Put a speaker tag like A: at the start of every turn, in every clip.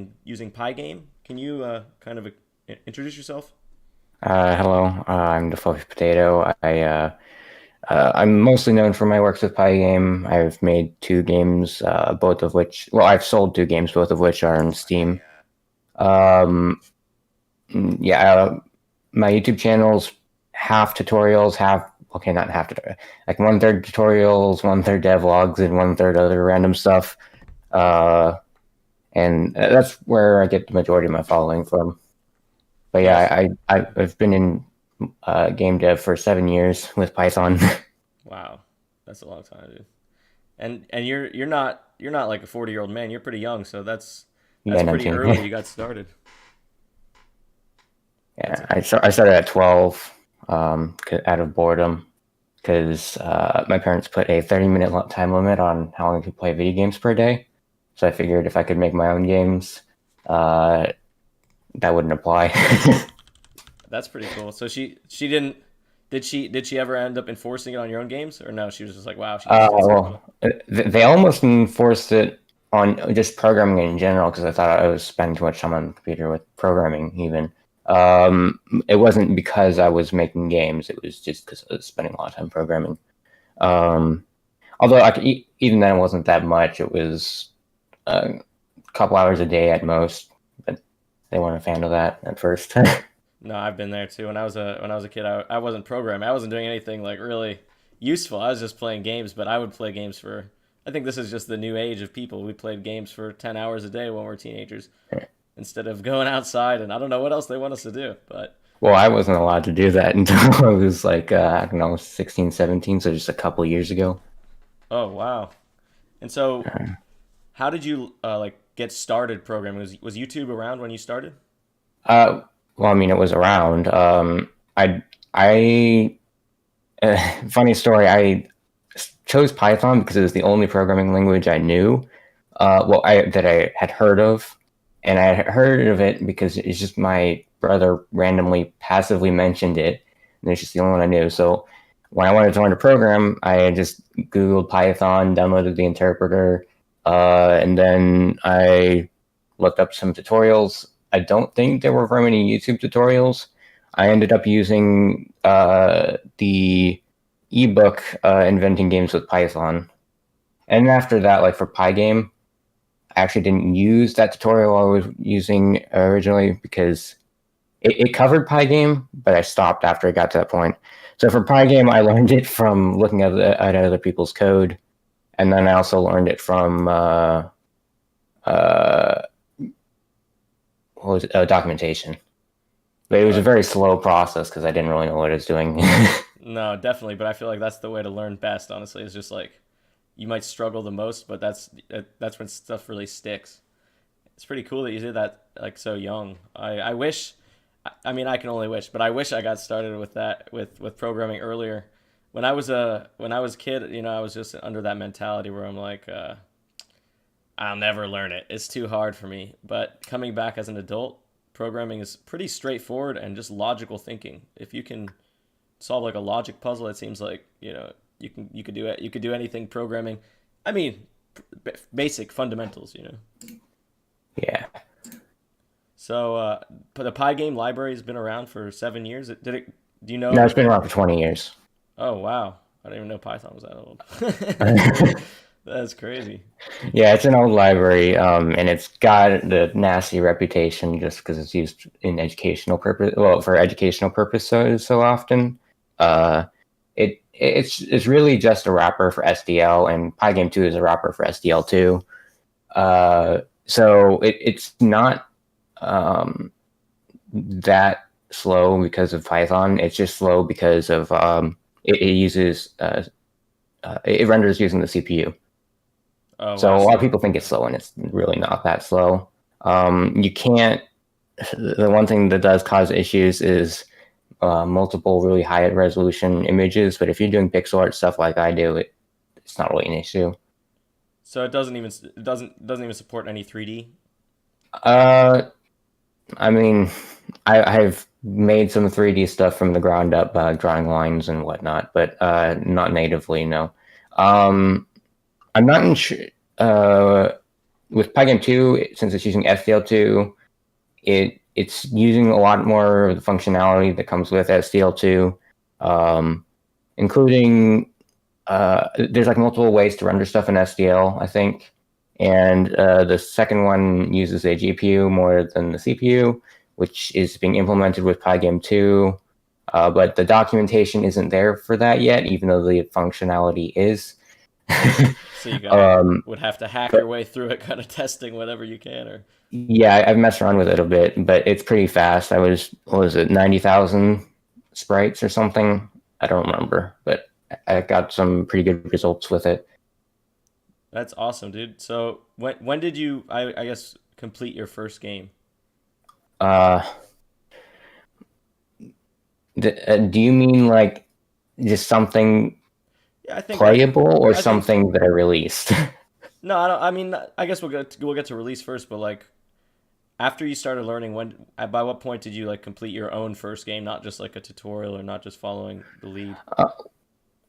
A: and using Pygame. Can you kind of introduce yourself?
B: Hello, I'm DaFluffyPotato. I'm mostly known for my works with Pygame. I've made two games, both of which, well, I've sold two games, both of which are on Steam. Um, yeah, my YouTube channel's half tutorials, okay, not half tutorials, like one third tutorials, one third devlogs, and one third other random stuff. Uh, and that's where I get the majority of my following from. But
A: Yes.
B: yeah, I've been in game dev for 7 years with Python.
A: Wow, that's a long time, dude. And you're not like a 40-year-old man. You're pretty young, so that's
B: Yeah,
A: pretty
B: 19.
A: early. You got started. That's
B: Yeah, I started at 12 out of boredom because my parents put a 30-minute time limit on how long I could play video games per day. So I figured if I could make my own games, uh, that wouldn't apply.
A: that's pretty cool. So she didn't did she ever end up enforcing it on your own games, or no? She was just like, wow, it's so cool.
B: Well, they almost enforced it on just programming in general because I thought I was spending too much time on the computer with programming even. Um, it wasn't because I was making games, it was just because I was spending a lot of time programming. Um, Although even then it wasn't that much. It was a couple hours a day at most, but they weren't a fan of that at first.
A: No, I've been there too. When I was a kid, I wasn't programming. I wasn't doing anything like really useful. I was just playing games, but I would play games for. I think this is just the new age of people. We played games for 10 hours a day when we were teenagers instead of going outside. And I don't know what else they want us to do, but
B: Well, I wasn't allowed to do that until I was like, I don't know, 16, 17, so just a couple years ago.
A: oh wow. And so,
B: Uh,
A: how did you like get started programming? Was YouTube around when you started?
B: uh, well, I mean, it was around. I, funny story, I chose Python because it was the only programming language I knew, that I had heard of. And I had heard of it because it's just my brother randomly passively mentioned it, and it's just the only one I knew. So when I wanted to learn to program, I just Googled Python, downloaded the interpreter, and then I looked up some tutorials. I don't think there were very many YouTube tutorials. I ended up using the ebook Inventing Games with Python. And after that, like for Pygame, I actually didn't use that tutorial I was using originally because it covered Pygame, but I stopped after it got to that point. So for Pygame, I learned it from looking at other people's code, and then I also learned it from uh, what was it? Documentation. But it was a
A: Uh,
B: very slow process because I didn't really know what I was doing.
A: no, definitely. But I feel like that's the way to learn best. Honestly, is just like you might struggle the most, but that's when stuff really sticks. It's pretty cool that you did that like so young. I wish. I mean, I can only wish, but I wish I got started with that with programming earlier. When I was a kid, I was just under that mentality where I'm like, I'll never learn it. It's too hard for me. But coming back as an adult, programming is pretty straightforward and just logical thinking. If you can solve like a logic puzzle, it seems like you could do it. You could do anything programming. I mean, basic fundamentals.
B: Yeah.
A: So, but the Pygame library has been around for 7 years. Did it? Do you
B: No,
A: know?
B: it's been around for 20 years.
A: Oh wow, I didn't even know Python was that old. That's crazy.
B: Yeah, it's an old library, and it's got the nasty reputation just because it's used in educational purpose. Well, for educational purposes so often. Uh, it's really just a wrapper for SDL, and Pygame 2 is a wrapper for SDL 2. So it's not that slow because of Python. It's just slow because of it uses it renders using the CPU.
A: Oh
B: So
A: wow.
B: a lot of
A: So
B: people think it's slow, and it's really not that slow. You can't. The one thing that does cause issues is multiple really high resolution images. But if you're doing pixel art stuff like I do, it's not really an issue.
A: it doesn't even support any 3D.
B: Uh, I mean, I've made some 3D stuff from the ground up, drawing lines and whatnot, but not natively. No. I'm not in. Uh, with Pygame 2, since it's using SDL2, it's using a lot more of the functionality that comes with SDL2, including there's like multiple ways to render stuff in SDL, I think. And the second one uses a GPU more than the CPU, which is being implemented with Pygame 2. But the documentation isn't there for that yet, even though the functionality is.
A: So you would have to hack your way through it, kind of testing whatever you can, or
B: yeah, I've messed around with it a bit, but it's pretty fast. What was it, 90,000 sprites or something? I don't remember, but I got some pretty good results with it.
A: That's awesome, dude. So when did you, I guess, complete your first game?
B: Do you mean like just something
A: I think
B: playable or something that I released?
A: No, I don't. I mean, I guess we'll get to release first, but like after you started learning, by what point did you like complete your own first game, not just like a tutorial or not just following the lead?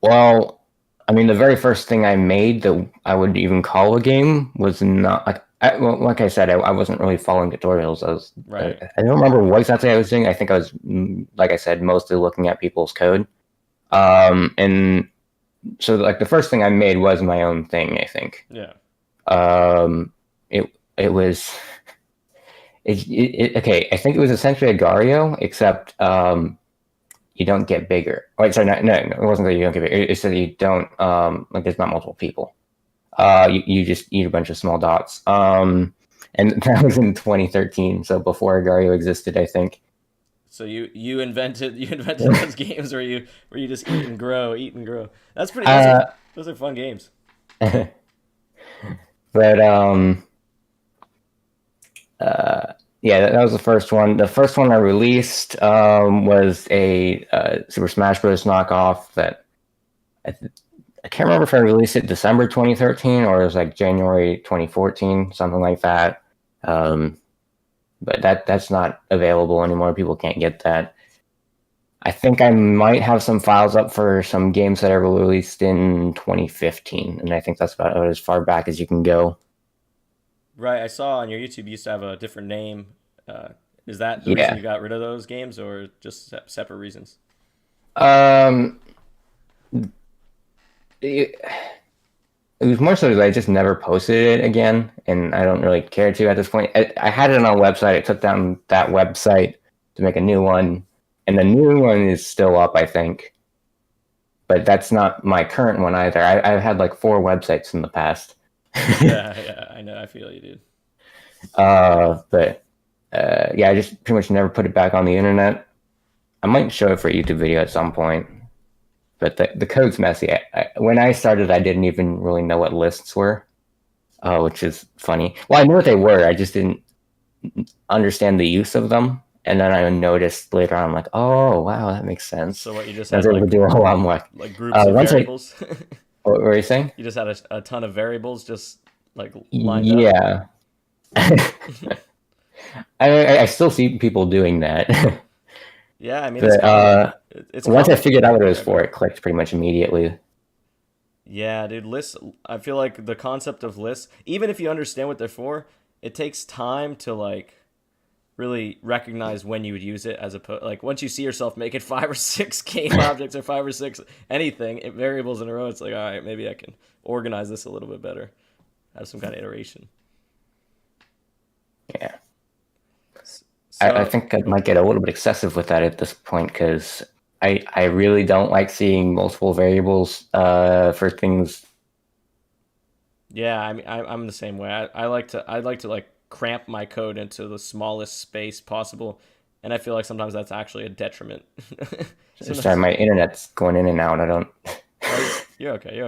B: Well, I mean, the very first thing I made that I would even call a game was not like like I said, I wasn't really following tutorials.
A: Right.
B: I don't remember what exactly I was doing. I think I was, like I said, mostly looking at people's code. And so like the first thing I made was my own thing, I think.
A: Yeah.
B: It was okay. I think it was essentially a Gario, except you don't get bigger. Wait, sorry, no, it wasn't that you don't get bigger. It's that you don't like there's not multiple people. You just eat a bunch of small dots. And that was in 2013, so before Gario existed, I think.
A: So you invented those games where you just eat and grow. That's pretty. Those are fun games.
B: But yeah, that was the first one. The first one I released was a Super Smash Bros. Knockoff that I can't remember if I released it December 2013 or it was like January 2014, something like that. But that's not available anymore. People can't get that. I think I might have some files up for some games that I released in 2015, and I think that's about as far back as you can go.
A: Right, I saw on your YouTube you used to have a different name. Is that the reason you got rid of those games, or just separate reasons?
B: It was more so that I just never posted it again, and I don't really care to at this point. I had it on a website. I took down that website to make a new one, and the new one is still up, I think. But that's not my current one either. I've had like 4 websites in the past.
A: yeah, I know. I feel you, dude.
B: But yeah, I just pretty much never put it back on the internet. I might show it for a YouTube video at some point. But the code's messy. When I started, I didn't even really know what lists were, which is funny. Well, I knew what they were. I just didn't understand the use of them. And then I noticed later on, I'm like, oh, wow, that makes sense.
A: So what, you just
B: had like, do a whole lot more.
A: Like groups of variables?
B: What were you saying?
A: You just had a ton of variables just like lined
B: up? Yeah. I still see people doing that.
A: Yeah, I mean,
B: but, it's once I figured out what it was for, it clicked pretty much immediately.
A: Yeah, dude, lists, I feel like the concept of lists, even if you understand what they're for, it takes time to like really recognize when you would use it, as opposed like once you see yourself making 5 or 6 game objects or 5 or 6 anything variables in a row, it's like, all right, maybe I can organize this a little bit better, have some kind of iteration.
B: Yeah. So, I think I might get a little bit excessive with that at this point, because I really don't like seeing multiple variables for things.
A: Yeah, I mean, I'm the same way. I'd like to like cramp my code into the smallest space possible, and I feel like sometimes that's actually a detriment.
B: Sorry, my internet's going in and out. I don't.
A: You're okay.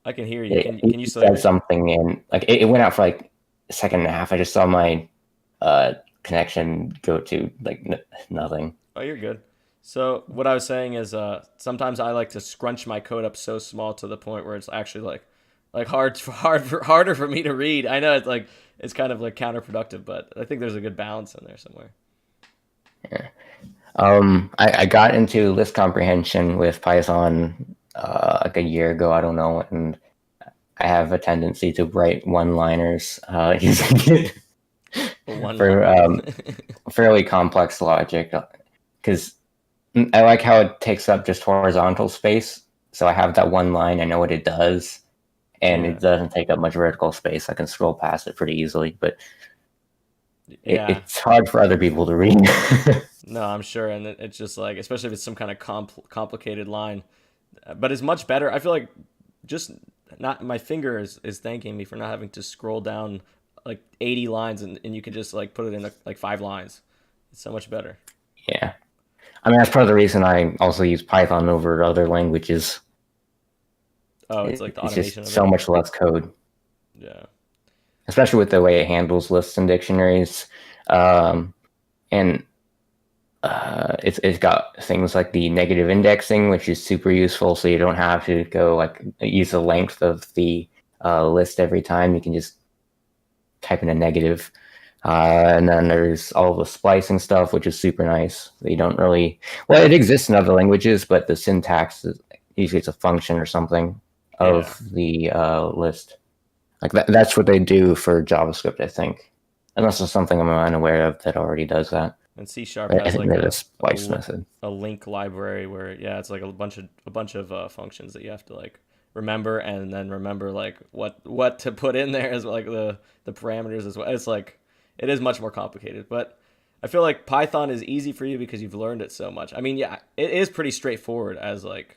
A: I can hear you. Can you still
B: hear something in? Like it went out for like a second and a half. I just saw my connection go to like nothing.
A: Oh, you're good. So what I was saying is sometimes I like to scrunch my code up so small to the point where it's actually like harder for me to read. I know it's kind of like counterproductive, but I think there's a good balance in there somewhere.
B: Yeah. I got into list comprehension with Python like a year ago, I don't know, and I have a tendency to write one-liners using it
A: One
B: for
A: line.
B: fairly complex logic, because I like how it takes up just horizontal space. So I have that one line, I know what it does, and
A: Yeah.
B: it doesn't take up much vertical space. I can scroll past it pretty easily, but
A: Yeah.
B: it's hard for other people to read.
A: No, I'm sure, and it's just like, especially if it's some kind of complicated line, but it's much better. I feel like just not my finger is thanking me for not having to scroll down like 80 lines, and you could just like put it in like 5 lines. It's so much better.
B: Yeah. I mean, that's part of the reason I also use Python over other languages.
A: Oh, it's like the
B: It's
A: automation
B: just
A: of
B: so
A: it.
B: much less code,
A: Yeah.
B: especially with the way it handles lists and dictionaries. Um, and it's got things like the negative indexing, which is super useful. So you don't have to go like use the length of the list every time. You can just type in a negative. And then there's all the splicing stuff, which is super nice. You don't really, well, it exists in other languages, but the syntax is usually it's a function or something
A: Yeah.
B: of the list. Like that's what they do for JavaScript, I think. Unless there's something I'm unaware of that already does that.
A: And C sharp
B: But I
A: has
B: think
A: like
B: there's a splice method.
A: a link library where yeah, it's like a bunch of functions that you have to like remember and then remember like what to put in there as like the parameters as well. It's like it is much more complicated, but I feel like Python is easy for you because you've learned it so much. I mean, yeah, it is pretty straightforward as like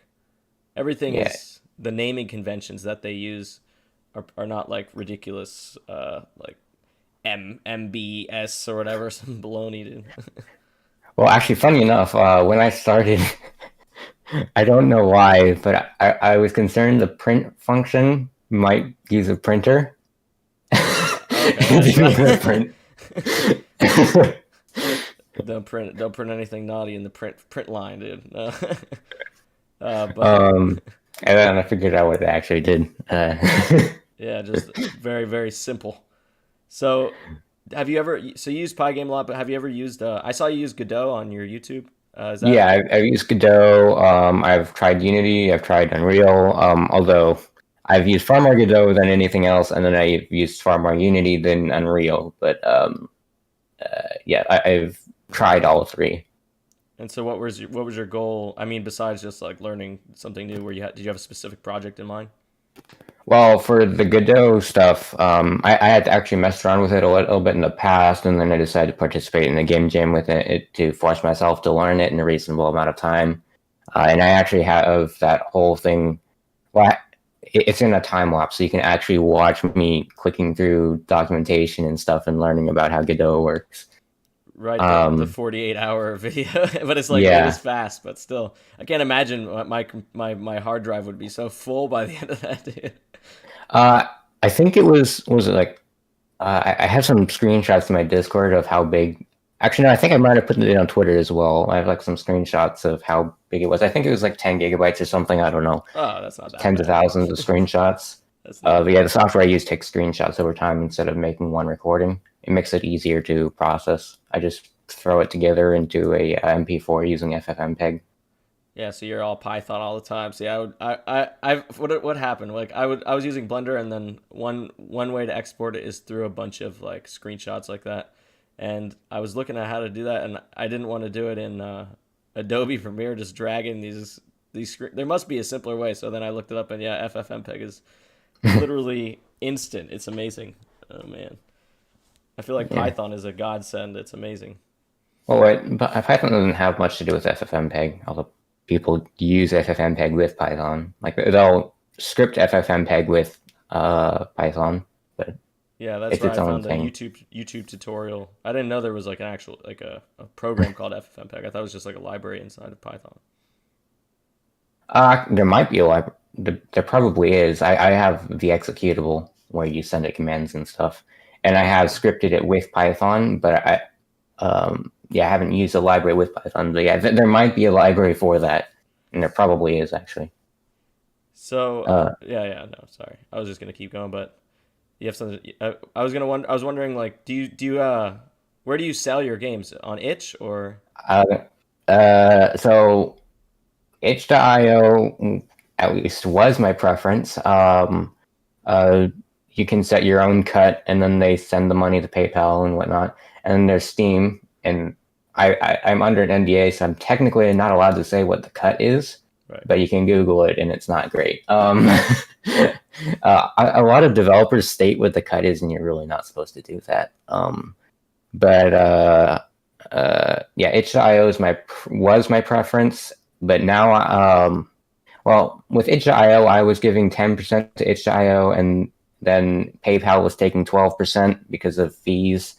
A: everything
B: Yeah.
A: is the naming conventions that they use are not like ridiculous like MBS or whatever, some baloney, dude.
B: Well, actually, funny enough, when I started, I don't know why, but I was concerned the print function might use a printer.
A: Okay,
B: It
A: that's
B: didn't want to print.
A: don't print anything naughty in the print line, dude. No. But
B: um, and then I figured out what it actually did.
A: yeah, just very very simple. So have you ever so you use Pygame a lot, but have you ever used I saw you use Godot on your YouTube. Is that
B: Yeah, I've used Godot. I've tried Unity. I've tried Unreal. Although I've used far more Godot than anything else, and then I've used far more Unity than Unreal. But yeah, I've tried all three.
A: and so what was your goal? I mean, besides just like learning something new, where did you have a specific project in mind?
B: Well, for the Godot stuff, I had actually messed around with it a little bit in the past, and then I decided to participate in the game jam with it to force myself to learn it in a reasonable amount of time. And I actually have that whole thing. Well, it's in a time lapse, so you can actually watch me clicking through documentation and stuff and learning about how Godot works.
A: Right, the
B: Um,
A: 48-hour video, but it's like it is
B: yeah,
A: fast, but still, I can't imagine my hard drive would be so full by the end of that, dude.
B: uh, I think was it like I have some screenshots in my Discord of how big. Actually, no, I think I might have put it on Twitter as well. I have like some screenshots of how big it was. I think it was like 10 gigabytes or something. I don't know.
A: Oh, that's not that
B: Tens of
A: bad.
B: thousands of screenshots.
A: That's not
B: But
A: that
B: yeah, the
A: bad.
B: software I use takes screenshots over time instead of making one recording. It makes it easier to process. I just throw it together into a MP4 using FFmpeg.
A: Yeah, so you're all Python all the time. See, I would, I what happened? Like, I was using Blender, and then one way to export it is through a bunch of like screenshots like that, and I was looking at how to do that, and I didn't want to do it in Adobe Premiere, just dragging there must be a simpler way. So then I looked it up, and yeah, FFmpeg is literally instant. It's amazing. Oh man, I feel like
B: Yeah.
A: Python is a godsend. It's amazing.
B: Well, but Python doesn't have much to do with FFmpeg, although people use FFmpeg with Python. Like they'll script FFmpeg with Python, but
A: Yeah, that's
B: it's
A: where
B: its
A: I
B: own
A: found a
B: thing.
A: YouTube tutorial. I didn't know there was like an actual like a program called FFmpeg. I thought it was just like a library inside of Python.
B: There might be a library. There probably is. I have the executable where you send it commands and stuff, and I have
A: Okay.
B: scripted it with Python, but yeah, I haven't used a library with Python. But yeah, there might be a library for that, and there probably is actually.
A: So
B: Uh,
A: yeah, no, sorry. I was just gonna keep going, but you have something. I was wondering like, do you where do you sell your games on itch or?
B: uh, so itch.io at least was my preference. you can set your own cut, and then they send the money to PayPal and whatnot. And then there's Steam, and I'm under an NDA, so I'm technically not allowed to say what the cut is,
A: Right.
B: but you can Google it, and it's not great. A lot of developers state what the cut is, and you're really not supposed to do that. Yeah, itch.io was my preference, but now, well, with itch.io, I was giving 10% to itch.io, and then PayPal was taking 12% because of fees.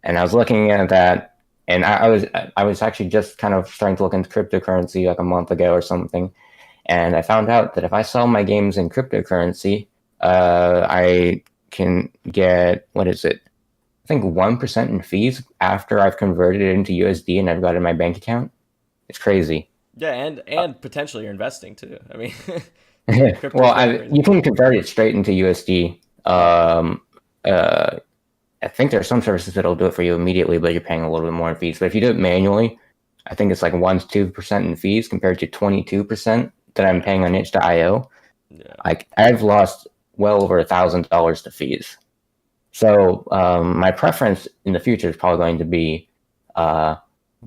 B: And I was looking at that, and I was actually just kind of starting to look into cryptocurrency like a month ago or something, and I found out that if I sell my games in cryptocurrency, I can get, what is it? I think 1% in fees after I've converted it into USD and I've got it in my bank account. It's crazy.
A: Yeah, and potentially you're investing too. I mean,
B: Well, you can convert it straight into USD. I think there are some services that'll do it for you immediately, but you're paying a little bit more in fees. But if you do it manually, I think it's like 1 to 2% in fees compared to 22% that I'm paying on itch.io.
A: Yeah.
B: I've lost well over $1,000 to fees. So my preference in the future is probably going to be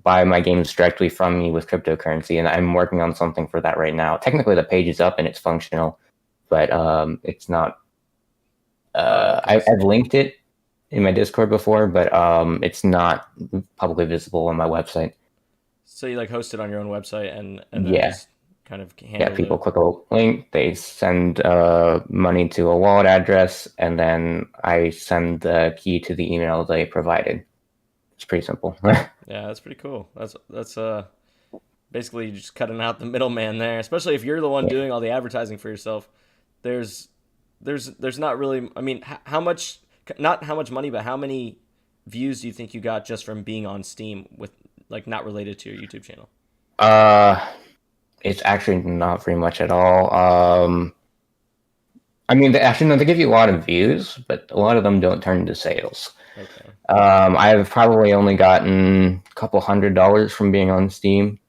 B: buy my games directly from me with cryptocurrency, and I'm working on something for that right now. Technically, the page is up and it's functional, but it's not. I've linked it in my Discord before, but it's not publicly visible on my website.
A: So you like host it on your own website and then just kind of handle
B: people click a link, they send money to a wallet address, and then I send the key to the email they provided. It's pretty simple.
A: Yeah, that's pretty cool. That's basically just cutting out the middleman there, especially if you're the one doing all the advertising for yourself. There's not really, I mean, not how much money, but how many views do you think you got just from being on Steam with like not related to your YouTube channel?
B: It's actually not very much at all. I mean, they give you a lot of views, but a lot of them don't turn into sales.
A: Okay.
B: I've probably only gotten a couple $100 from being on Steam.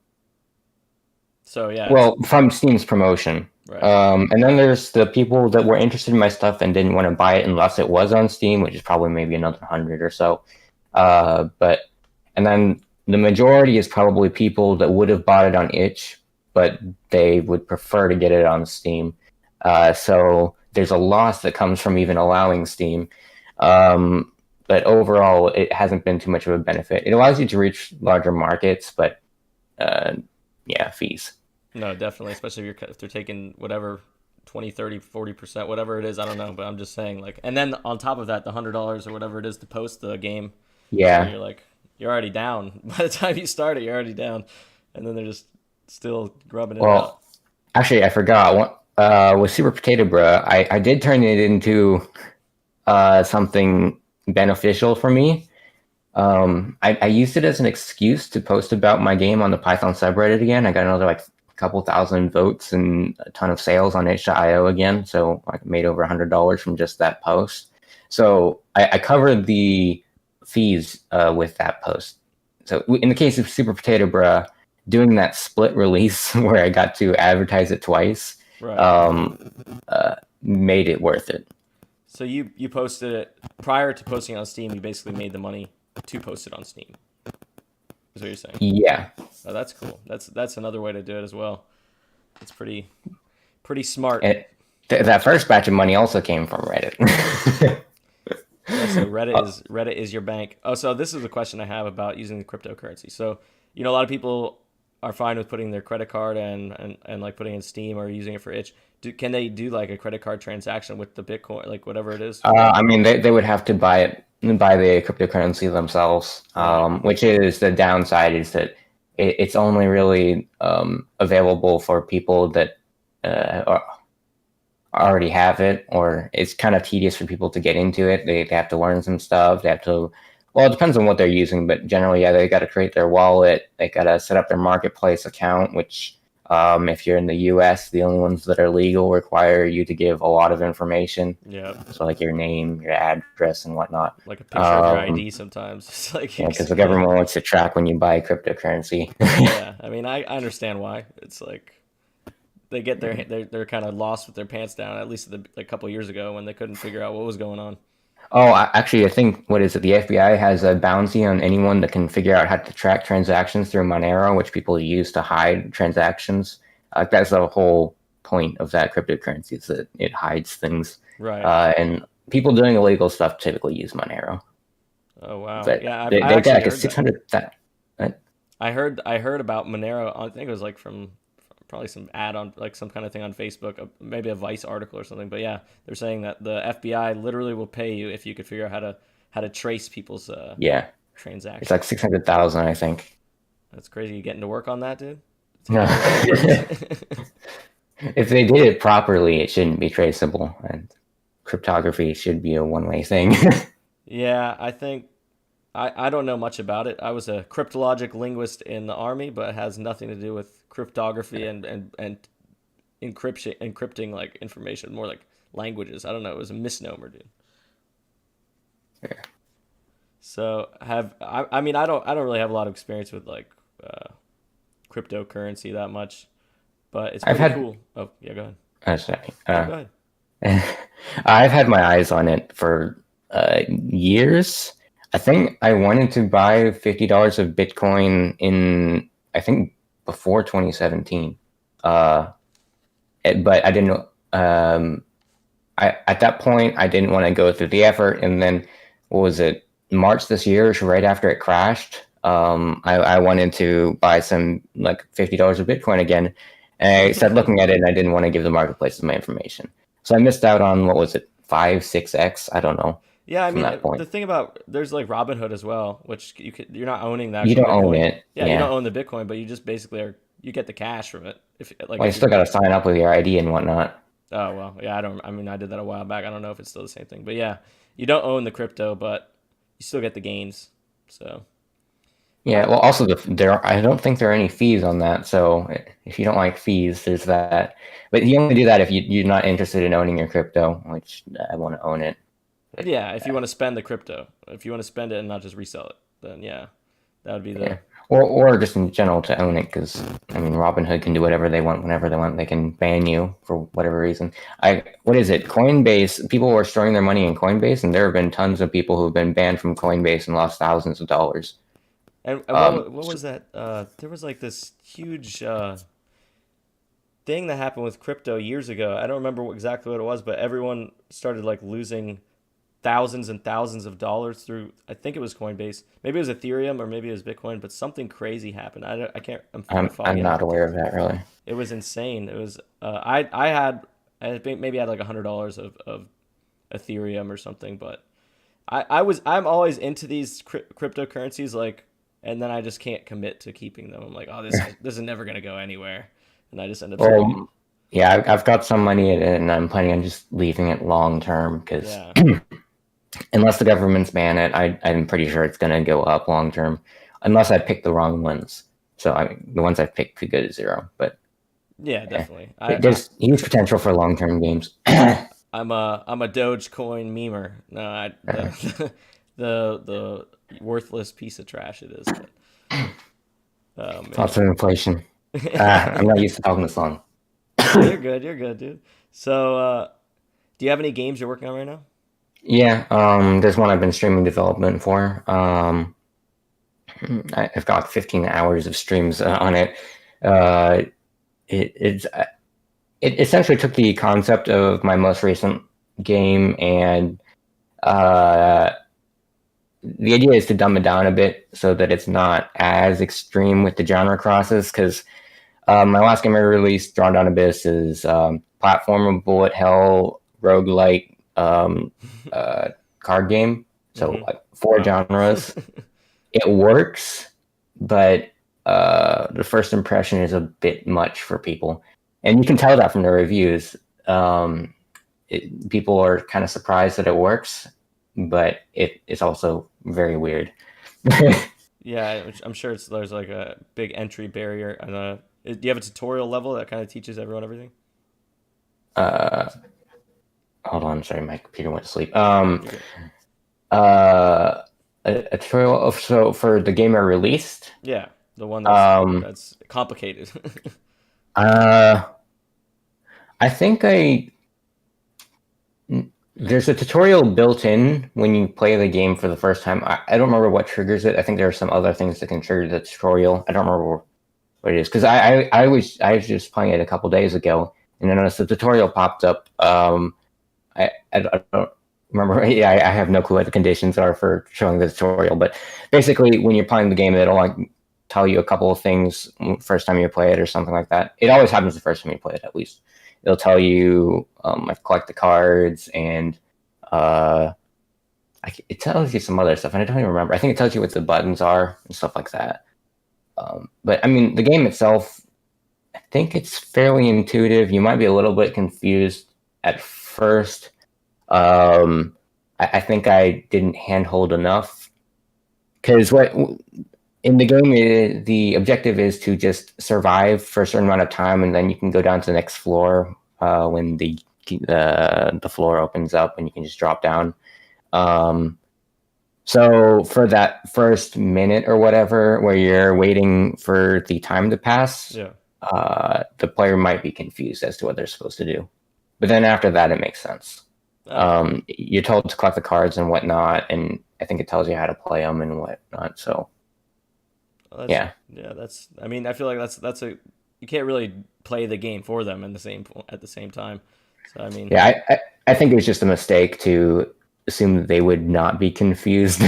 A: So yeah.
B: Well, from Steam's promotion.
A: Right.
B: And then there's the people that were interested in my stuff and didn't want to buy it unless it was on Steam, which is probably maybe another 100 or so. And then the majority is probably people that would have bought it on itch, but they would prefer to get it on Steam. So there's a loss that comes from even allowing Steam. But overall, it hasn't been too much of a benefit. It allows you to reach larger markets, but fees.
A: No, definitely, especially if they're taking whatever 20, 30, 40%, whatever it is, I don't know, but I'm just saying, like, and then on top of that, the $100 or whatever it is to post the game.
B: Yeah.
A: So you're already down. By the time you start it, you're already down. And then they're just still grubbing it out.
B: Actually, I forgot. With Super Potato Bro, I did turn it into something beneficial for me. I used it as an excuse to post about my game on the Python subreddit again. I got another couple thousand votes and a ton of sales on itch.io again. So I made over $100 from just that post. So I covered the fees with that post. So in the case of Super Potato Bro, doing that split release where I got to advertise it twice, made it worth it.
A: So you posted it prior to posting it on Steam. You basically made the money to post it on Steam. Is what you're saying?
B: Yeah.
A: Oh, that's cool. That's another way to do it as well. It's pretty smart.
B: That first batch of money also came from Reddit.
A: So Reddit is your bank. Oh, so this is a question I have about using the cryptocurrency. So a lot of people are fine with putting their credit card and like putting in Steam or using it for itch. Can they do like a credit card transaction with the Bitcoin, like whatever it is?
B: I mean, they would have to buy the cryptocurrency themselves, which is the downside, is that it's only really available for people that already have it, or it's kind of tedious for people to get into it. They have to learn some stuff. They have to, well, it depends on what they're using, but generally, yeah, they got to create their wallet. They got to set up their marketplace account, which if you're in the US, the only ones that are legal require you to give a lot of information.
A: Yeah.
B: So like your name, your address, and whatnot.
A: Like a picture of your ID sometimes. It's like,
B: because the government wants to track when you buy cryptocurrency.
A: Yeah, I mean, I understand why. It's like they're kind of lost with their pants down. At least a couple years ago when they couldn't figure out what was going on.
B: Oh, actually, I think what is it? The FBI has a bounty on anyone that can figure out how to track transactions through Monero, which people use to hide transactions. That's the whole point of that cryptocurrency, is that it hides things.
A: Right.
B: And people doing illegal stuff typically use Monero.
A: Oh wow.
B: But
A: Yeah,
B: they
A: I
B: got
A: actually
B: like a
A: heard
B: 600.
A: I heard about Monero. I think it was like from probably some ad on like some kind of thing on Facebook, maybe a Vice article or something. But yeah, they're saying that the FBI literally will pay you if you could figure out how to trace people's
B: Yeah,
A: transactions.
B: it's like 600,000, I think.
A: That's crazy. You getting to work on that, dude?
B: No. If they did it properly, it shouldn't be traceable, and cryptography should be a one-way thing.
A: Yeah, I think I don't know much about it. I was a cryptologic linguist in the army, but it has nothing to do with cryptography and encrypting like information, more like languages. I don't know. It was a misnomer, dude.
B: Yeah.
A: So I mean I don't really have a lot of experience with like cryptocurrency that much, but it's pretty cool. Oh yeah, go ahead.
B: Sorry.
A: Go ahead.
B: I've had my eyes on it for years. I think I wanted to buy $50 of Bitcoin in, I think, before 2017. But I didn't. At that point, I didn't want to go through the effort. And then, what was it? March this year, right after it crashed, I wanted to buy some like $50 of Bitcoin again. And I started looking at it, and I didn't want to give the marketplace my information. So I missed out on, what was it, 5-6x? I don't know.
A: Yeah, I mean the thing about there's like Robinhood as well, which you're not owning the
B: You
A: actual
B: don't own
A: Bitcoin.
B: it.
A: Yeah, you don't own the Bitcoin, but you just basically you get the cash from it. If like
B: Well, you still got to sign up with your ID and whatnot.
A: Oh well, yeah, I mean I did that a while back. I don't know if it's still the same thing, but yeah, you don't own the crypto, but you still get the gains. So
B: Yeah, well, also I don't think there are any fees on that. So if you don't like fees, there's that. But you only do that if you're not interested in owning your crypto, which I want to own it.
A: Yeah, if you want to spend the crypto, if you want to spend it and not just resell it, then yeah, that would be the.
B: Yeah. Or just in general to own it, because I mean, Robinhood can do whatever they want whenever they want. They can ban you for whatever reason. What is it? Coinbase. People were storing their money in Coinbase, and there have been tons of people who've been banned from Coinbase and lost thousands of dollars.
A: And what was that? There was like this huge thing that happened with crypto years ago. I don't remember exactly what it was, but everyone started like losing thousands and thousands of dollars through, I think it was Coinbase, maybe it was Ethereum or maybe it was Bitcoin, but something crazy happened. I can't.
B: I'm not aware of that really.
A: It was insane. It was I think maybe I had like $100 of Ethereum or something, but I'm always into these cryptocurrencies like, and then I just can't commit to keeping them. I'm like, oh, this is never gonna go anywhere, and I just end up selling it.
B: Yeah, I've got some money in it, and I'm planning on just leaving it long term because. Yeah. Unless the governments ban it, I'm pretty sure it's going to go up long term, unless I pick the wrong ones. So the ones I picked could go to zero. But
A: yeah, definitely.
B: There's huge potential for long term games.
A: I'm a Dogecoin memer. No, the worthless piece of trash it is. But,
B: lots of inflation. I'm not used to talking this long.
A: You're good, dude. So, do you have any games you're working on right now?
B: Yeah, there's one I've been streaming development for. I've got 15 hours of streams on it. It essentially took the concept of my most recent game, and the idea is to dumb it down a bit so that it's not as extreme with the genre crosses. Because my last game I released, Drawn Down Abyss, is platformer, bullet hell, roguelike. Card game, so like 4 genres. It works, but the first impression is a bit much for people, and you can tell that from the reviews. People are kind of surprised that it works, but it's also very weird.
A: Yeah, I'm sure there's like a big entry barrier. And do you have a tutorial level that kind of teaches everyone everything?
B: Hold on, sorry, my computer went to sleep. A tutorial so for the game I released.
A: Yeah, the one that's complicated.
B: I think there's a tutorial built in when you play the game for the first time. I don't remember what triggers it. I think there are some other things that can trigger the tutorial. I don't remember what it is because I was just playing it a couple days ago, and then noticed the tutorial popped up. I don't remember. Yeah, I have no clue what the conditions are for showing the tutorial, but basically, when you're playing the game, it'll like tell you a couple of things first time you play it or something like that. It always happens the first time you play it, at least. It'll tell you like collect the cards and it tells you some other stuff, and I don't even remember. I think it tells you what the buttons are and stuff like that. But I mean, the game itself, I think it's fairly intuitive. You might be a little bit confused at first. I think I didn't handhold enough because what in the game the objective is to just survive for a certain amount of time, and then you can go down to the next floor when the floor opens up, and you can just drop down. So for that first minute or whatever, where you're waiting for the time to pass, the player might be confused as to what they're supposed to do. But then after that, it makes sense. You're told to collect the cards and whatnot, and I think it tells you how to play them and whatnot. So,
A: that's. I mean, I feel like that's a. You can't really play the game for them at the same time. So I mean,
B: I think it was just a mistake to assume that they would not be confused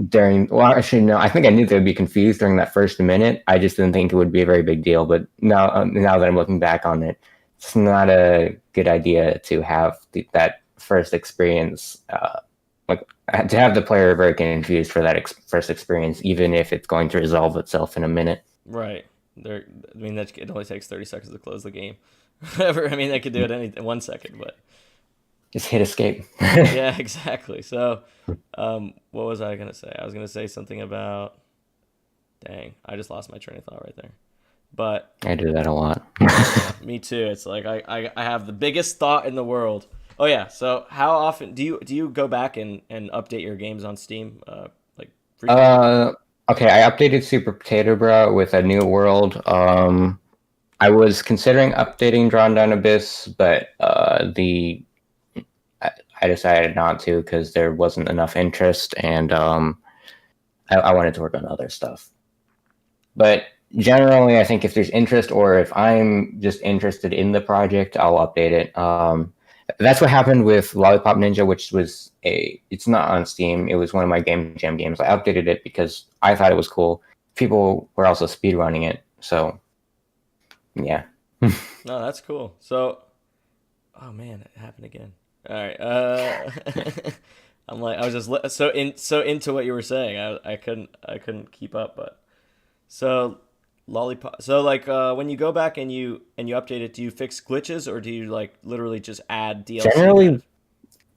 B: during. Well, actually, no. I think I knew they would be confused during that first minute. I just didn't think it would be a very big deal. But now that I'm looking back on it, it's not a good idea to have that first experience, like to have the player very confused for that first experience, even if it's going to resolve itself in a minute.
A: Right. I mean, it only takes 30 seconds to close the game. I mean, they could do it in 1 second, but
B: just hit escape.
A: Yeah, exactly. So, what was I gonna say? I was gonna say something about. Dang, I just lost my train of thought right there. But
B: I do that a lot.
A: Yeah, me too. It's like I have the biggest thought in the world. Oh yeah. So how often do you go back and update your games on Steam? Frequently?
B: Okay, I updated Super Potato Bro with a new world. I was considering updating Drawn Down Abyss, but I decided not to because there wasn't enough interest, and I wanted to work on other stuff. But generally, I think if there's interest, or if I'm just interested in the project, I'll update it. That's what happened with Lollipop Ninja, which was it's not on Steam. It was one of my Game Jam games. I updated it because I thought it was cool. People were also speedrunning it, so yeah.
A: No, that's cool. So, oh man, it happened again. All right. I'm like, I was just so into what you were saying. I couldn't keep up, but so Lollipop. So like when you go back and you update it, do you fix glitches or do you like literally just add DLC?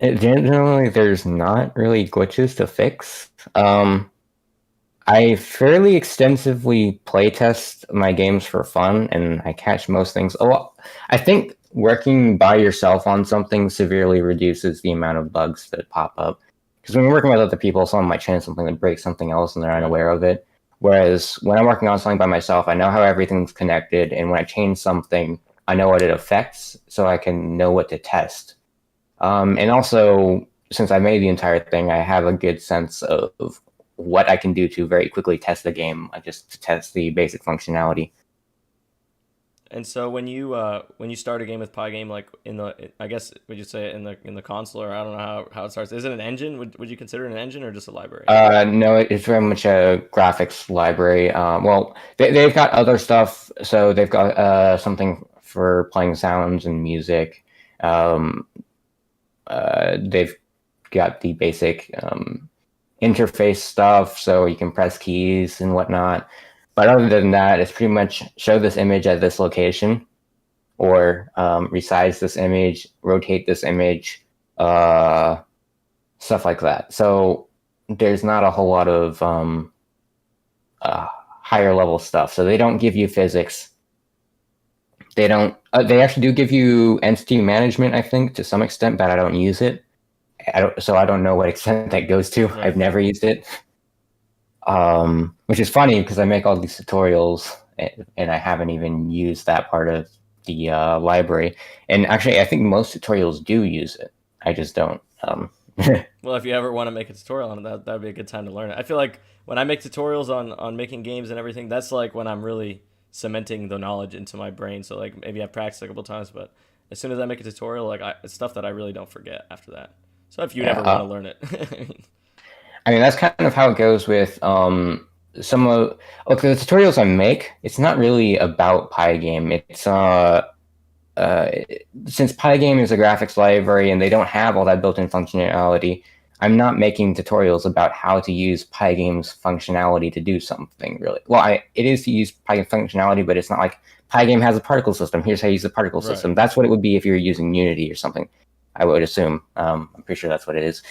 B: Generally, there's not really glitches to fix. I fairly extensively playtest my games for fun, and I catch most things. I think working by yourself on something severely reduces the amount of bugs that pop up. Because when you're working with other people, someone might change something that breaks something else, and they're unaware of it. Whereas when I'm working on something by myself, I know how everything's connected, and when I change something, I know what it affects, so I can know what to test. And also, since I made the entire thing, I have a good sense of what I can do to very quickly test the game, just to test the basic functionality.
A: And so when you start a game with Pygame, like I guess would you say in the console, or I don't know how it starts? Is it an engine? Would you consider it an engine or just a library?
B: No, it's very much a graphics library. Well, they've got other stuff. So they've got something for playing sounds and music. They've got the basic interface stuff, so you can press keys and whatnot. But other than that, it's pretty much show this image at this location, or resize this image, rotate this image, stuff like that. So there's not a whole lot of higher level stuff. So they don't give you physics. They don't. They actually do give you entity management, I think, to some extent, but I don't use it. So I don't know what extent that goes to. Right. I've never used it. Which is funny because I make all these tutorials and I haven't even used that part of the library. And actually, I think most tutorials do use it. I just don't.
A: Well, if you ever want to make a tutorial on it, that'd be a good time to learn it. I feel like when I make tutorials on making games and everything, that's like when I'm really cementing the knowledge into my brain. So like maybe I've practiced a couple times, but as soon as I make a tutorial, like it's stuff that I really don't forget after that. So if you ever want to learn it,
B: I mean, that's kind of how it goes with some of okay, the tutorials I make. It's not really about Pygame. It's since Pygame is a graphics library and they don't have all that built-in functionality, I'm not making tutorials about how to use Pygame's functionality to do something, really. Well, it is to use Pygame functionality, but it's not like Pygame has a particle system. Here's how you use the particle system. That's what it would be if you're using Unity or something, I would assume. I'm pretty sure that's what it is.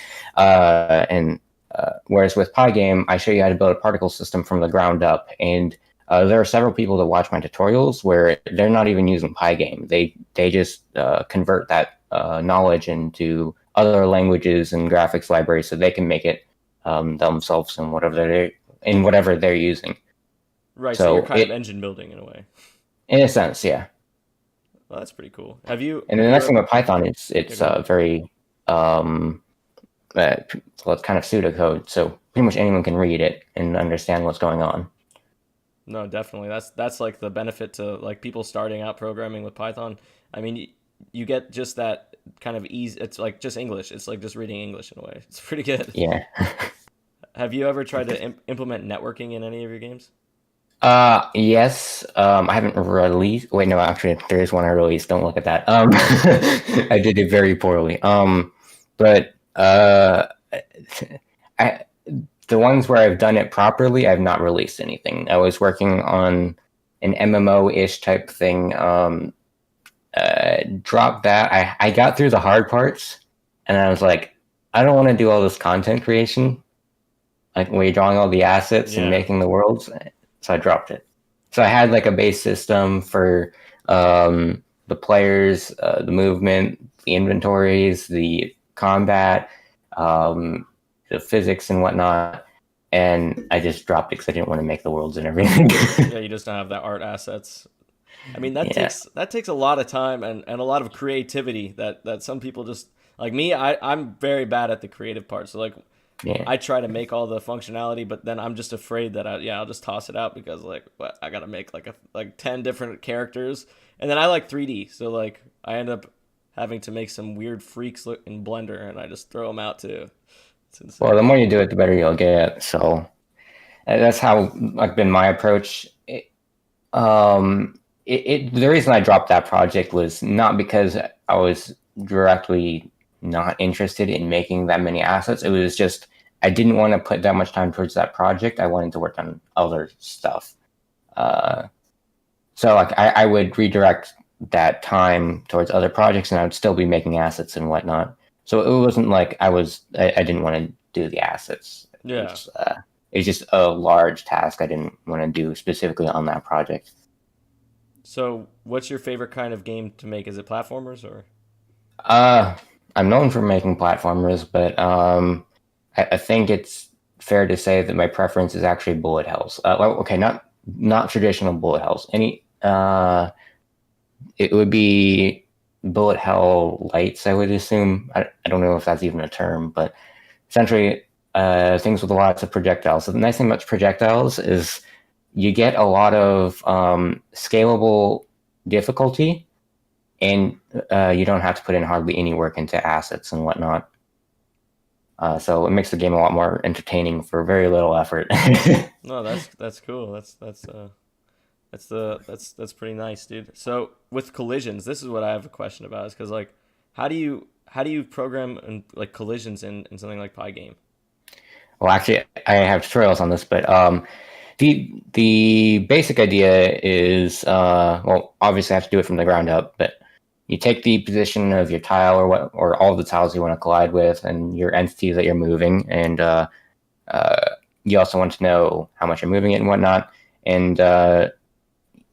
B: Whereas with Pygame, I show you how to build a particle system from the ground up, and there are several people that watch my tutorials where they're not even using Pygame. They just convert that knowledge into other languages and graphics libraries so they can make it themselves in whatever they're using.
A: Right. So you're kind of engine building in a way.
B: In a sense, yeah.
A: Well, that's pretty cool. Have you?
B: And the next thing with Python, it's very well, it's kind of pseudocode, so pretty much anyone can read it and understand what's going on.
A: No, definitely. That's like the benefit to like people starting out programming with Python. I mean, you get just that kind of easy. It's like just English. It's like just reading English in a way. It's pretty good.
B: Yeah.
A: Have you ever tried to implement networking in any of your games?
B: Yes. I haven't released. Wait, no. Actually, there is one I released. Don't look at that. I did it very poorly. But the ones where I've done it properly, I've not released anything. I was working on an MMO-ish type thing. Dropped that. I got through the hard parts, and I was like, I don't want to do all this content creation, like where you're drawing all the assets and making the worlds. So I dropped it. So I had like a base system for the players, the movement, the inventories, the combat, the physics and whatnot, and I just dropped it because I didn't want to make the worlds and everything.
A: Yeah, you just don't have the art assets. I mean, that takes a lot of time and a lot of creativity that some people just like me. I'm very bad at the creative part. So like, I try to make all the functionality, but then I'm just afraid that I'll just toss it out because like I gotta make like 10 different characters, and then I like 3D, so like I end up having to make some weird freaks look in Blender, and I just throw them out too.
B: Well, the more you do it, the better you'll get. So that's how like been my approach. The reason I dropped that project was not because I was directly not interested in making that many assets. It was just I didn't want to put that much time towards that project. I wanted to work on other stuff. So like I would redirect that time towards other projects, and I would still be making assets and whatnot. So it wasn't like I didn't want to do the assets.
A: Yeah.
B: It's just a large task I didn't want to do specifically on that project.
A: So what's your favorite kind of game to make? Is it platformers or?
B: I'm known for making platformers, but I think it's fair to say that my preference is actually bullet hells. Okay, not traditional bullet hells. It would be bullet hell lights, I would assume. I don't know if that's even a term, but essentially things with lots of projectiles. So the nice thing about projectiles is you get a lot of scalable difficulty, and you don't have to put in hardly any work into assets and whatnot. So it makes the game a lot more entertaining for very little effort.
A: No, that's cool. That's pretty nice, dude. So with collisions, this is what I have a question about. Is because like, how do you program like collisions in something like Pygame?
B: Well, actually, I have tutorials on this, but the basic idea is well, obviously I have to do it from the ground up, but you take the position of your tile or all the tiles you want to collide with, and your entity that you're moving, and you also want to know how much you're moving it and whatnot, and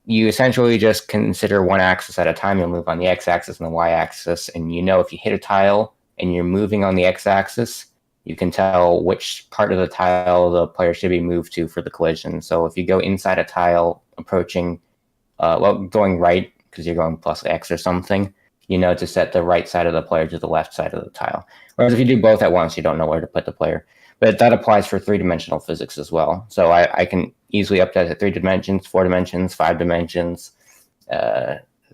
B: you essentially just consider one axis at a time. You'll move on the x-axis and the y-axis, and you know if you hit a tile and you're moving on the x-axis, you can tell which part of the tile the player should be moved to for the collision. So if you go inside a tile, approaching, going right because you're going plus X or something, you know, to set the right side of the player to the left side of the tile. Whereas if you do both at once, you don't know where to put the player. But that applies for 3-dimensional physics as well. So I can easily update to 3 dimensions, 4 dimensions, 5 dimensions.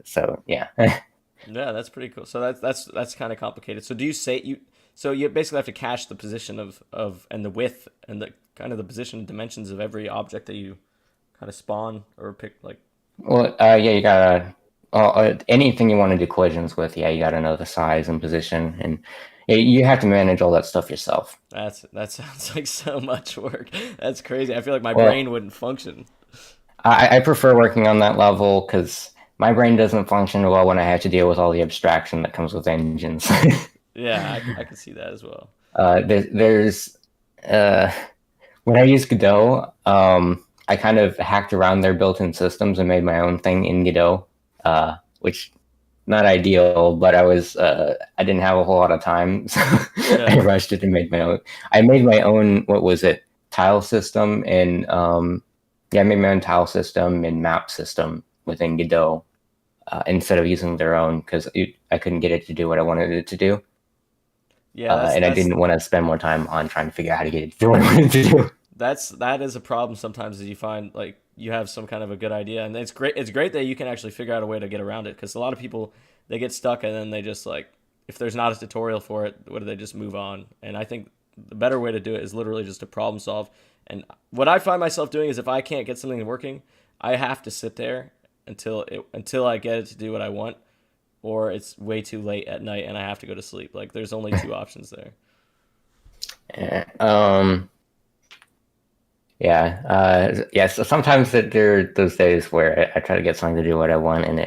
B: So yeah.
A: Yeah, that's pretty cool. So that's kind of complicated. So do you say you? So you basically have to cache the position of and the width and the kind of the position and dimensions of every object that you kind of spawn or pick like.
B: Well, yeah, you gotta anything you want to do collisions with. Yeah, you gotta know the size and position, and yeah, you have to manage all that stuff yourself.
A: That sounds like so much work. That's crazy. I feel like my
B: Well,
A: brain wouldn't function.
B: I prefer working on that level because my brain doesn't function well when I have to deal with all the abstraction that comes with engines.
A: Yeah, I can see that as well.
B: There's when I use Godot, I kind of hacked around their built-in systems and made my own thing in Godot, which not ideal, but I didn't have a whole lot of time, so
A: Yeah.
B: I rushed it and made my own. I made my own, what was it, tile system and I made my own tile system and map system within Godot instead of using their own because I couldn't get it to do what I wanted it to do.
A: Yeah,
B: I didn't want to spend more time on trying to figure out how to get it to do what I wanted to do.
A: that is a problem sometimes. Is you find like you have some kind of a good idea, and it's great that you can actually figure out a way to get around it. Because a lot of people they get stuck, and then they just like if there's not a tutorial for it, what do they just move on? And I think the better way to do it is literally just to problem solve. And what I find myself doing is if I can't get something working, I have to sit there until I get it to do what I want, or it's way too late at night and I have to go to sleep. Like there's only two options there.
B: Yeah. So sometimes there are those days where I try to get something to do what I want, and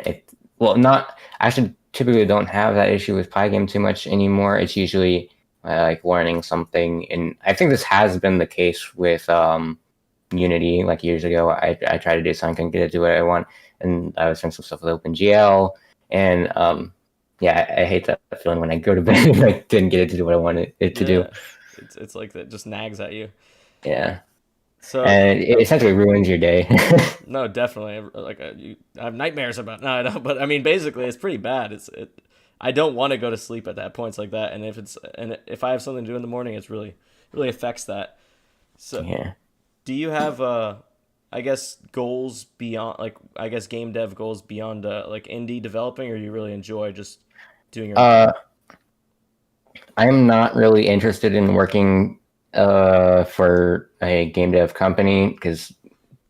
B: not. I actually typically don't have that issue with Pygame too much anymore. It's usually like learning something, and I think this has been the case with Unity. Like years ago, I tried to do something, get it to do what I want, and I was doing some stuff with OpenGL, and I hate that feeling when I go to bed and I didn't get it to do what I wanted it to do.
A: It's like that just nags at you.
B: Yeah.
A: So
B: And it essentially ruins your day.
A: no, definitely. Like I have nightmares about. No, I don't. But I mean, basically, it's pretty bad. I don't want to go to sleep at that points like that. And if I have something to do in the morning, it's really affects that. So
B: Yeah.
A: do you have I guess goals beyond like I guess game dev goals beyond like indie developing, or you really enjoy just doing your own thing?
B: I'm not really interested in working for a game dev company because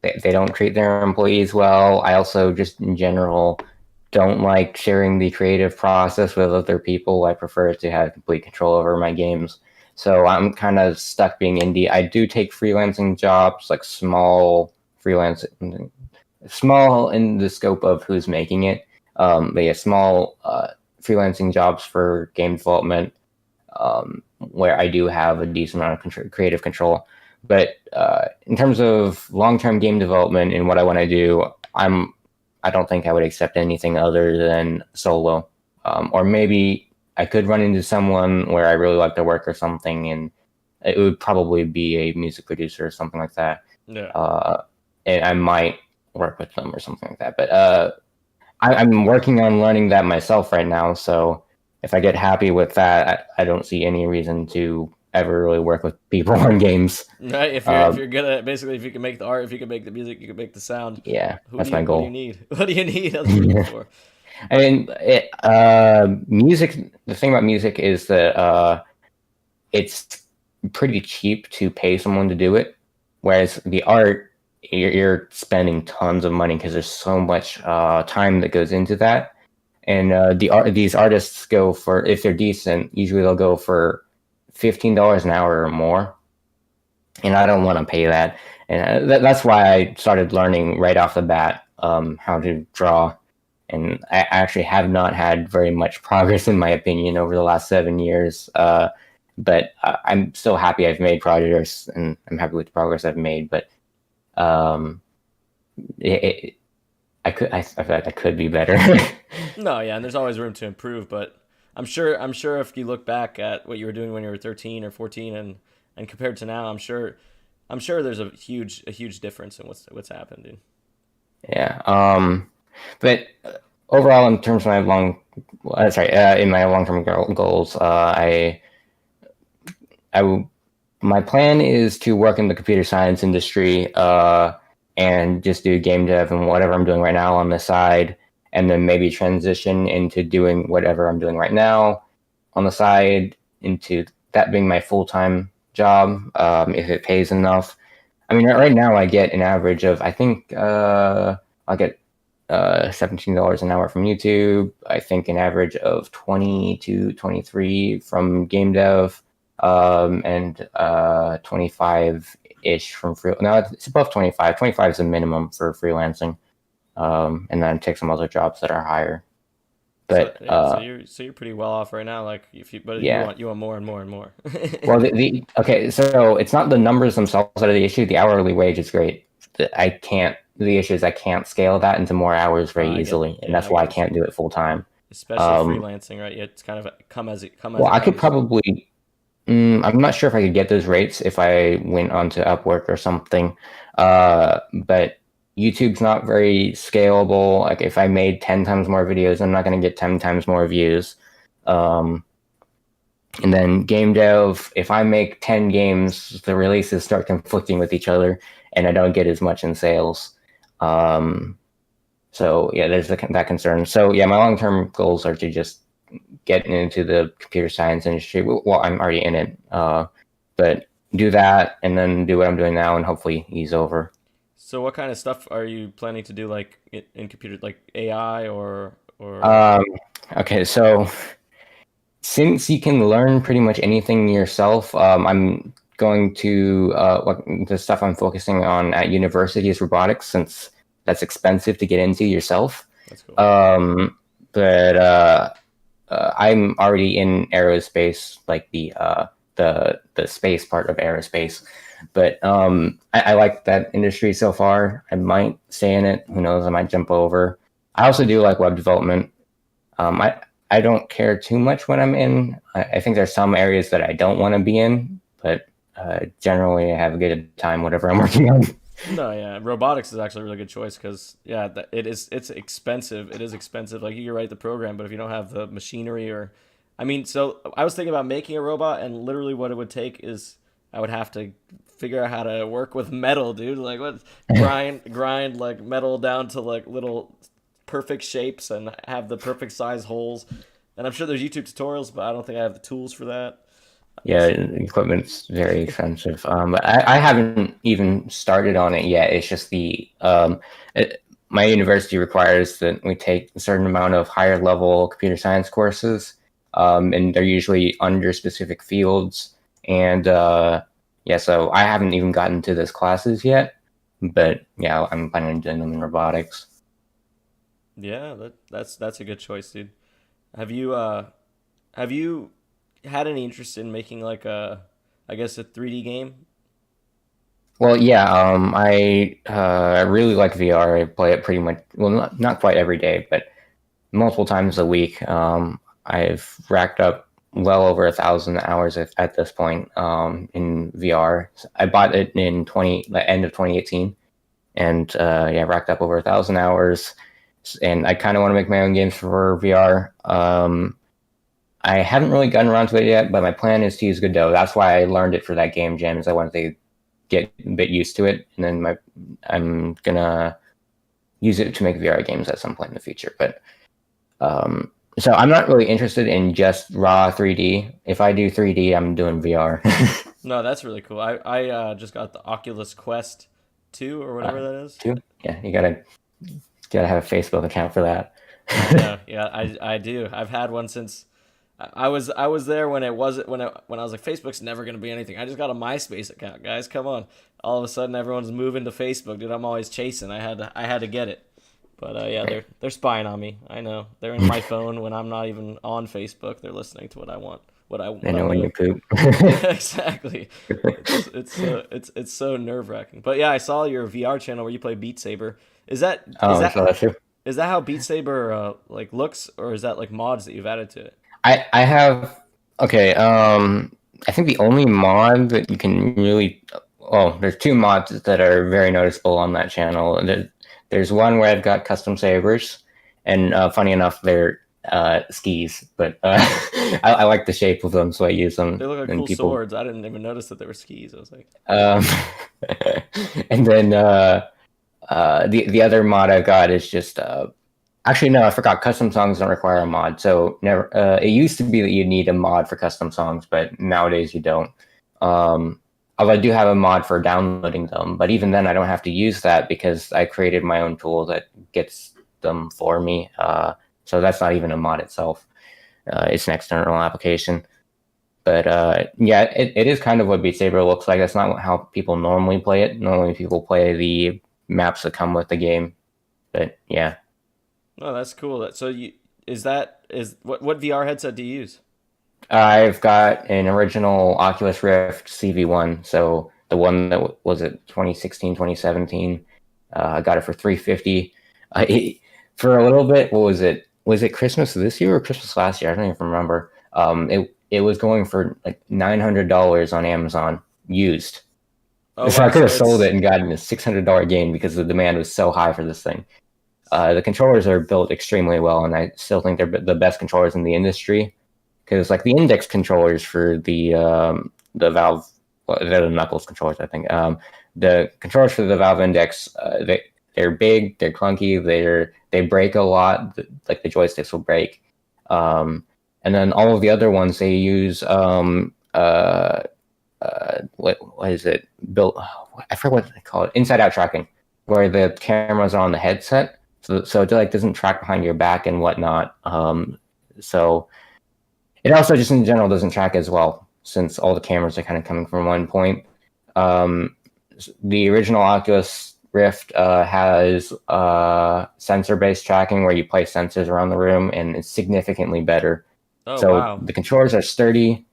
B: they don't treat their employees well. I also just in general don't like sharing the creative process with other people. I prefer to have complete control over my games. So I'm kind of stuck being indie. I do take freelancing jobs, like small in the scope of who's making it. But yeah, small freelancing jobs for game development where I do have a decent amount of creative control. But in terms of long-term game development and what I want to do, I don't think I would accept anything other than solo. Or maybe I could run into someone where I really like their work or something, and it would probably be a music producer or something like that.
A: Yeah.
B: And I might work with them or something like that. But I'm working on learning that myself right now, so if I get happy with that, I don't see any reason to ever really work with people on games.
A: Right. If you're good at basically if you can make the art, if you can make the music, you can make the sound.
B: Yeah, that's my goal.
A: What do you need? What do you need other people for?
B: I mean, music. The thing about music is that it's pretty cheap to pay someone to do it, whereas the art, you're spending tons of money because there's so much time that goes into that. And these artists go for, if they're decent, usually they'll go for $15 an hour or more, and I don't want to pay that. And that's why I started learning right off the bat how to draw. And I actually have not had very much progress, in my opinion, over the last 7 years. But I'm still happy I've made progress, and I'm happy with the progress I've made. But I feel like I could be better.
A: No, yeah, and there's always room to improve, but I'm sure if you look back at what you were doing when you were 13 or 14 and compared to now, I'm sure there's a huge difference in what's happened, dude.
B: Yeah. But overall, in terms of my in my long-term goals, my plan is to work in the computer science industry, and just do game dev and whatever I'm doing right now on the side, and then maybe transition into doing whatever I'm doing right now on the side into that being my full-time job, if it pays enough. I mean, right now I get an average of, I think, I'll get $17 an hour from YouTube. I think an average of 20 to 23 from game dev, and 25-ish from free. No, it's above 25. 25 is the minimum for freelancing, and then take some other jobs that are higher. But
A: so you're pretty well off right now. Like
B: yeah.
A: you want more and more and more.
B: Well, okay, so it's not the numbers themselves that are the issue. The hourly wage is great. The issue is I can't scale that into more hours very easily, and that's why I can't do it full time.
A: Especially freelancing, right? It's kind of come as it
B: Well, I could probably. I'm not sure if I could get those rates if I went onto Upwork or something, but YouTube's not very scalable. Like if I made 10 times more videos, I'm not going to get 10 times more views. And then game dev, if I make 10 games, the releases start conflicting with each other, and I don't get as much in sales. So yeah, there's that concern. So yeah, my long-term goals are to just get into the computer science industry. Well, I'm already in it, but do that and then do what I'm doing now and hopefully ease over.
A: So what kind of stuff are you planning to do, like in computer, like AI or?
B: Okay, so since you can learn pretty much anything yourself, I'm going to the stuff I'm focusing on at university is robotics, since that's expensive to get into yourself.
A: That's cool.
B: But I'm already in aerospace, like the space part of aerospace. But I like that industry so far. I might stay in it. Who knows? I might jump over. I also do like web development. I don't care too much when I'm in. I think there's some areas that I don't want to be in, but generally I have a good time whatever I'm working on.
A: No, yeah, robotics is actually a really good choice because it's expensive. It is expensive. Like you can write the program, but if you don't have the machinery I mean, so I was thinking about making a robot, and literally what it would take is I would have to figure out how to work with metal, dude. Like what grind like metal down to like little perfect shapes and have the perfect size holes. And I'm sure there's YouTube tutorials, but I don't think I have the tools for that.
B: Yeah, equipment's very expensive. But I haven't even started on it yet. It's just my university requires that we take a certain amount of higher level computer science courses, and they're usually under specific fields. And yeah, so I haven't even gotten to those classes yet. But yeah, I'm planning on doing them in robotics.
A: Yeah, that's a good choice, dude. Have you had any interest in making like I guess a 3D game?
B: Well, yeah, I really like VR. I play it pretty much, well, not quite every day, but multiple times a week. I've racked up well over 1,000 hours at this point in VR. I bought it in the end of 2018, and yeah, racked up over 1,000 hours. And I kind of want to make my own games for VR. I haven't really gotten around to it yet, but my plan is to use Godot. That's why I learned it for that game jam, is I wanted to get a bit used to it, and then I'm gonna use it to make VR games at some point in the future. But so I'm not really interested in just raw 3D. If I do 3D, I'm doing VR.
A: No, that's really cool. I just got the Oculus Quest 2 or whatever that is.
B: 2? Yeah, you gotta have a Facebook account for that.
A: Yeah, I do. I've had one since I was there when I was like, Facebook's never gonna be anything. I just got a MySpace account, guys. Come on. All of a sudden, everyone's moving to Facebook, dude. I'm always chasing. I had to get it. But yeah, they're spying on me. I know they're in my phone when I'm not even on Facebook. They're listening to what I want.
B: They know when you poop.
A: Exactly. It's so nerve wracking. But yeah, I saw your VR channel where you play Beat Saber. Is that how Beat Saber like looks, or is that like mods that you've added to it?
B: I have, okay. I think the only mod that you can really, there's 2 mods that are very noticeable on that channel. There's one where I've got custom sabers, And funny enough, they're skis, but I like the shape of them, so I use
A: They
B: them.
A: look like
B: And
A: cool
B: people,
A: swords. I didn't even notice that they were skis. I was like,
B: um, and then the other mod I've got is just actually no, I forgot. Custom songs don't require a mod, so never. It used to be that you need a mod for custom songs, but nowadays you don't. Although I do have a mod for downloading them, but even then I don't have to use that because I created my own tool that gets them for me. So that's not even a mod itself. It's an external application. But yeah, it is kind of what Beat Saber looks like. That's not how people normally play it. Normally people play the maps that come with the game. But yeah,
A: oh, that's cool. So you is what VR headset do you use?
B: I've got an original Oculus Rift CV1. So the one that was it 2016, 2017. I got it for 350. For a little bit, what was it? Was it Christmas this year or Christmas last year? I don't even remember. It was going for like $900 on Amazon used.
A: Oh
B: So I
A: wow,
B: could
A: so
B: have sold it
A: it's
B: and gotten a $600 gain because the demand was so high for this thing. The controllers are built extremely well, and I still think they're the best controllers in the industry. Because like the index controllers for the Valve, well, they're the Knuckles controllers, I think. The controllers for the Valve Index, they're big, they're clunky, they break a lot. Like the joysticks will break. And then all of the other ones they use what is it built? I forget what they call it. Inside out tracking, where the cameras are on the headset, so it like doesn't track behind your back and whatnot. So it also just in general doesn't track as well since all the cameras are kind of coming from one point. Um, the original Oculus Rift has sensor-based tracking where you place sensors around the room, and it's significantly better.
A: oh
B: So
A: wow.
B: the controllers are sturdy.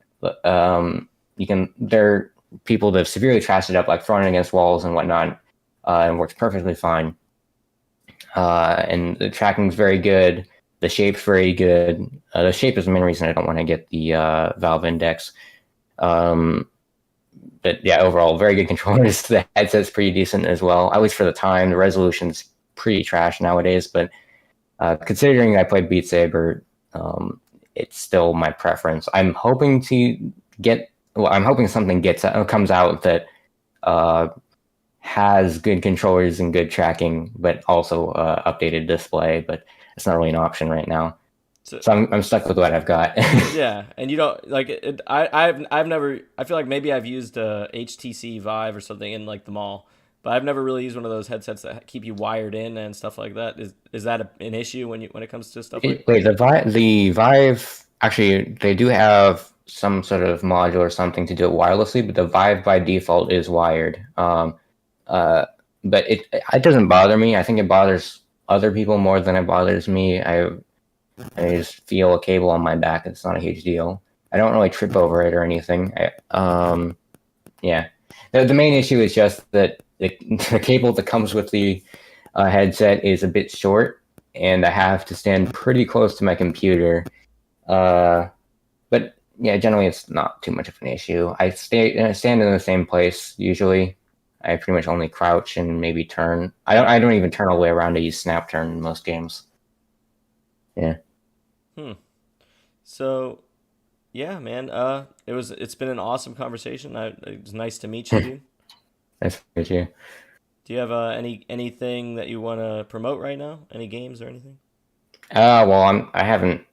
B: They're people that have severely trashed it up, like throwing it against walls and whatnot, and works perfectly fine. And the tracking's very good. The shape's very good. The shape is the main reason I don't want to get the Valve Index. Um, but yeah, overall, very good controllers. The headset's pretty decent as well, at least for the time. The resolution's pretty trash nowadays, but considering I played Beat Saber, it's still my preference. I'm hoping to get. Well, I'm hoping something comes out that has good controllers and good tracking, but also updated display. But it's not really an option right now,
A: So
B: so I'm stuck with what I've got.
A: yeah, and you don't like it. I've never. I feel like maybe I've used a HTC Vive or something in like the mall, but I've never really used one of those headsets that keep you wired in and stuff like that. Is that an issue when it comes to stuff like?
B: Wait, the Vive actually they do have some sort of module or something to do it wirelessly, but the Vive by default is wired. Uh, but it doesn't bother me. I think it bothers other people more than it bothers me. I just feel a cable on my back. It's not a huge deal. I don't really trip over it or anything. Yeah. The main issue is just that the cable that comes with the headset is a bit short, and I have to stand pretty close to my computer. But yeah, generally it's not too much of an issue. I stand in the same place usually. I pretty much only crouch and maybe turn. I don't even turn all the way around to use snap turn in most games. Yeah.
A: Hmm. So yeah, man. It's been an awesome conversation. It was nice to meet you, dude.
B: That's good. Yeah.
A: Do you have anything that you want to promote right now? Any games or anything?
B: Well, I haven't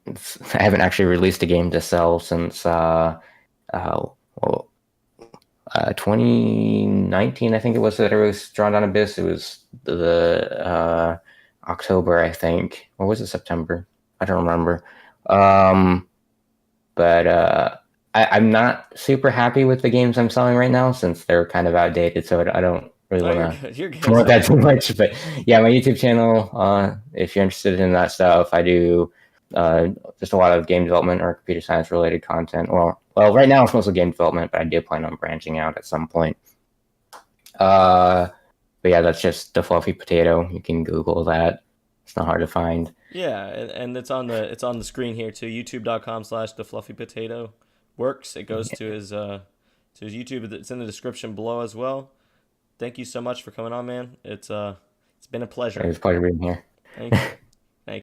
B: actually released a game to sell since well 2019, I think it was that I was Drawn Down Abyss. It was the October, I think, or was it September? I don't remember. Um, but I'm not super happy with the games I'm selling right now since they're kind of outdated. So I don't really
A: Oh,
B: want
A: you're
B: to
A: good. You're good.
B: promote that too much. But yeah, my YouTube channel, if you're interested in that stuff, I do just a lot of game development or computer science related content. Right now it's mostly game development, but I do plan on branching out at some point. But yeah, that's just DaFluffyPotato. You can Google that. It's not hard to find.
A: Yeah, and it's on the screen here too. YouTube.com/thefluffypotato works. It goes to his YouTube. It's in the description below as well. Thank you so much for coming on, man. It's been a
B: It
A: pleasure.
B: was a pleasure being here.
A: Thank you.